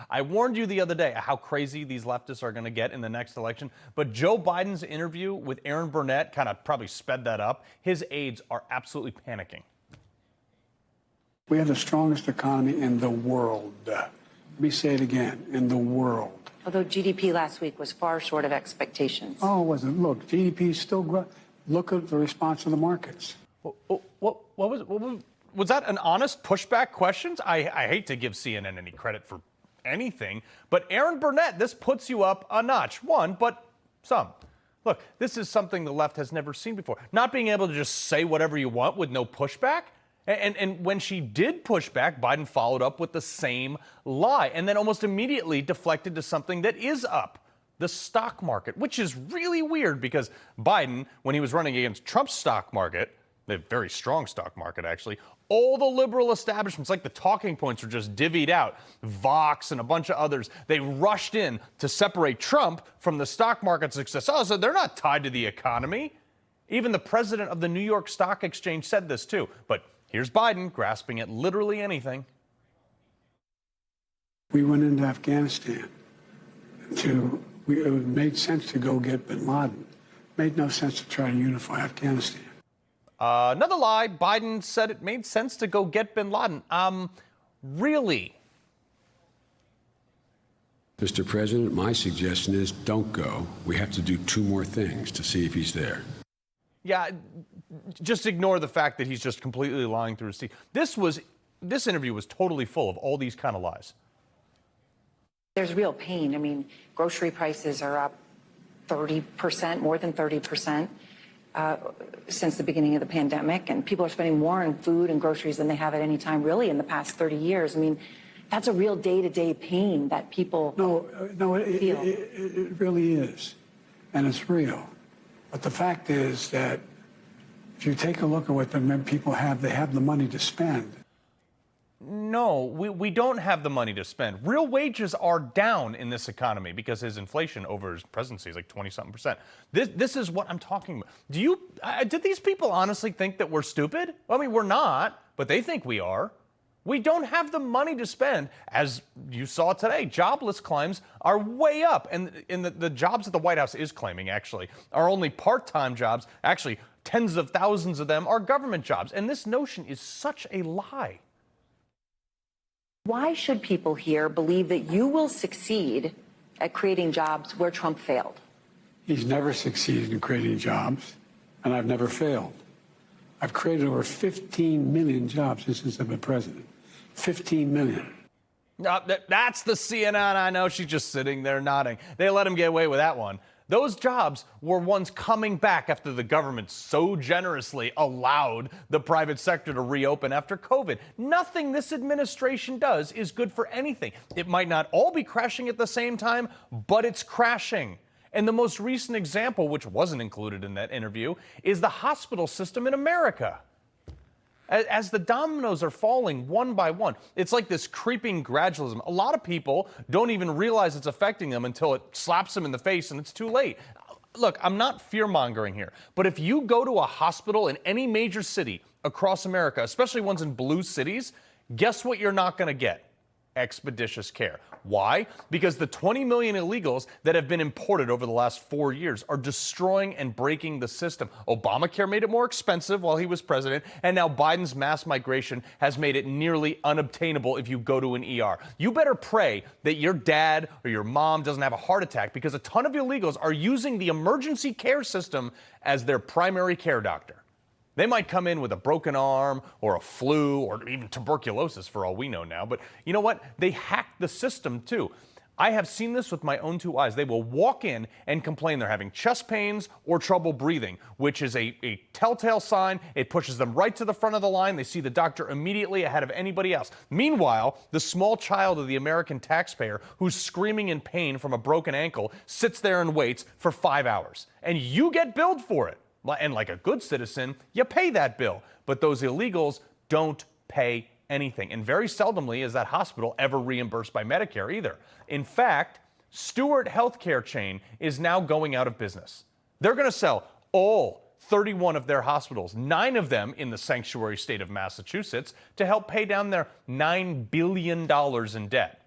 I warned you the other day how crazy these leftists are going to get in the next election, but Joe Biden's interview with Aaron Burnett kind of probably sped that up. His aides are absolutely panicking. We have the strongest economy in the world. Let me say it again, in the world. Although GDP last week was far short of expectations. Oh, it wasn't. Look, GDP is still growing. Look at the response of the markets. Was that an honest pushback question? I hate to give CNN any credit for anything, but Aaron Burnett, this puts you up a notch. One, but some. Look, this is something the left has never seen before. Not being able to just say whatever you want with no pushback. And when she did push back, Biden followed up with the same lie and then almost immediately deflected to something that is up, the stock market, which is really weird because Biden, when he was running against Trump's stock market, the very strong stock market actually, all the liberal establishments, like the talking points, were just divvied out. Vox and a bunch of others, they rushed in to separate Trump from the stock market success. Oh, so they're not tied to the economy. Even the president of the New York Stock Exchange said this too. But here's Biden grasping at literally anything. We went into Afghanistan it made sense to go get bin Laden. Made no sense to try to unify Afghanistan. Another lie. Biden said it made sense to go get bin Laden. Really? Mr. President, my suggestion is don't go. We have to do two more things to see if he's there. Yeah, just ignore the fact that he's just completely lying through his teeth. This interview was totally full of all these kind of lies. There's real pain. I mean, grocery prices are up 30%, more than 30%. Since the beginning of the pandemic, and people are spending more on food and groceries than they have at any time really in the past 30 years. I mean, that's a real day-to-day pain that people feel. It really is, and it's real. But the fact is that if you take a look at what the people have, they have the money to spend. No, we don't have the money to spend. Real wages are down in this economy because his inflation over his presidency is like 20-something%. This is what I'm talking about. Did these people honestly think that we're stupid? Well, I mean, we're not, but they think we are. We don't have the money to spend. As you saw today, jobless claims are way up. And the jobs that the White House is claiming, actually, are only part-time jobs. Actually, tens of thousands of them are government jobs. And this notion is such a lie. Why should people here believe that you will succeed at creating jobs where Trump failed? He's never succeeded in creating jobs, and I've never failed. I've created over 15 million jobs since I've been president. 15 million. That's the CNN I know. She's just sitting there nodding. They let him get away with that one. Those jobs were ones coming back after the government so generously allowed the private sector to reopen after COVID. Nothing this administration does is good for anything. It might not all be crashing at the same time, but it's crashing. And the most recent example, which wasn't included in that interview, is the hospital system in America. As the dominoes are falling one by one, it's like this creeping gradualism. A lot of people don't even realize it's affecting them until it slaps them in the face and it's too late. Look, I'm not fear-mongering here, but if you go to a hospital in any major city across America, especially ones in blue cities, guess what you're not going to get? Expeditious care. Why? Because the 20 million illegals that have been imported over the last 4 years are destroying and breaking the system. Obamacare made it more expensive while he was president, and now Biden's mass migration has made it nearly unobtainable if you go to an ER. You better pray that your dad or your mom doesn't have a heart attack because a ton of illegals are using the emergency care system as their primary care doctor. They might come in with a broken arm or a flu or even tuberculosis for all we know now. But you know what? They hack the system too. I have seen this with my own two eyes. They will walk in and complain they're having chest pains or trouble breathing, which is a telltale sign. It pushes them right to the front of the line. They see the doctor immediately ahead of anybody else. Meanwhile, the small child of the American taxpayer who's screaming in pain from a broken ankle sits there and waits for 5 hours. And you get billed for it. And like a good citizen, you pay that bill. But those illegals don't pay anything. And very seldomly is that hospital ever reimbursed by Medicare either. In fact, Stewart Healthcare chain is now going out of business. They're going to sell all 31 of their hospitals, 9 of them in the sanctuary state of Massachusetts, to help pay down their $9 billion in debt.